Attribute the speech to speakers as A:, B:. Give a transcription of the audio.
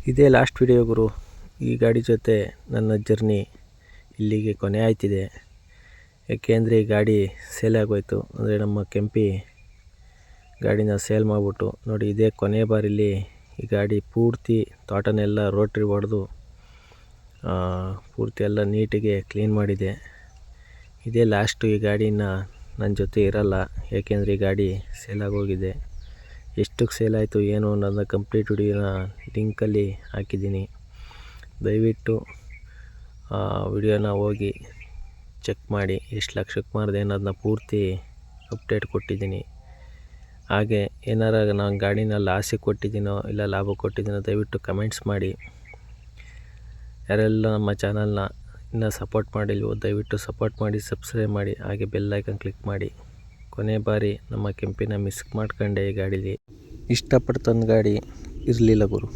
A: ಇದೇ last video ಗುರು. ಈ ಗಾಡಿ ಜೊತೆ ನನ್ನ ಜರ್ನಿ ಇಲ್ಲಿಗೆ ಕೊನೆ ಆಯ್ತಿದೆ. ಏಕೆಂದರೆ ಈ ಗಾಡಿ ಸೇಲ್ ಆಗೋಯ್ತು. ಅಂದರೆ ನಮ್ಮ ಕೆಂಪಿ ಗಾಡಿನ ಸೇಲ್ ಮಾಡಿಬಿಟ್ಟು ನೋಡಿ, ಇದೇ ಕೊನೆ ಬಾರಿಲಿ ಈ ಗಾಡಿ ಪೂರ್ತಿ ತೋಟನೆಲ್ಲ ರೋಟ್ರಿ ಹೊಡೆದು ಪೂರ್ತಿ ಎಲ್ಲ ನೀಟಿಗೆ ಕ್ಲೀನ್ ಮಾಡಿದೆ. ಇದೇ ಲಾಸ್ಟು. ಈ ಗಾಡಿನ ನನ್ನ ಜೊತೆ ಇರಲ್ಲ, ಏಕೆಂದರೆ ಈ ಗಾಡಿ ಸೇಲ್ ಆಗೋಗಿದೆ. ಎಷ್ಟಕ್ಕೆ ಸೇಲ್ ಆಯಿತು ಏನು ಅನ್ನೋದನ್ನ ಕಂಪ್ಲೀಟ್ ವಿಡಿಯೋನ ಲಿಂಕಲ್ಲಿ ಹಾಕಿದ್ದೀನಿ. ದಯವಿಟ್ಟು ವಿಡಿಯೋನ ಹೋಗಿ ಚೆಕ್ ಮಾಡಿ. ಎಷ್ಟು ಲಕ್ಷಕ್ಕೆ ಮಾರಿದೆ ಅನ್ನೋದನ್ನ ಪೂರ್ತಿ ಅಪ್ಡೇಟ್ ಕೊಟ್ಟಿದ್ದೀನಿ. ಹಾಗೆ ಏನಾರ ನಾನು ಗಾಡಿನ ಲಾಸಿಗೆ ಕೊಟ್ಟಿದ್ದೀನೋ ಇಲ್ಲ ಲಾಭ ಕೊಟ್ಟಿದ್ದೀನೋ ದಯವಿಟ್ಟು ಕಮೆಂಟ್ಸ್ ಮಾಡಿ. ಯಾರೆಲ್ಲ ನಮ್ಮ ಚಾನಲ್ನ ಇನ್ನೂ ಸಪೋರ್ಟ್ ಮಾಡಿಲ್ವೋ ದಯವಿಟ್ಟು ಸಪೋರ್ಟ್ ಮಾಡಿ, ಸಬ್ಸ್ಕ್ರೈಬ್ ಮಾಡಿ, ಹಾಗೆ ಬೆಲ್ ಐಕನ್ ಕ್ಲಿಕ್ ಮಾಡಿ. ಕೊನೆ ಬಾರಿ ನಮ್ಮ ಕೆಂಪಿನ ಮಿಸ್ ಮಾಡ್ಕೊಂಡೆ. ಈ ಗಾಡೀಲಿ ಇಷ್ಟಪಟ್ಟು ತಂದ ಗಾಡಿ ಇರಲಿಲ್ಲ ಗುರು.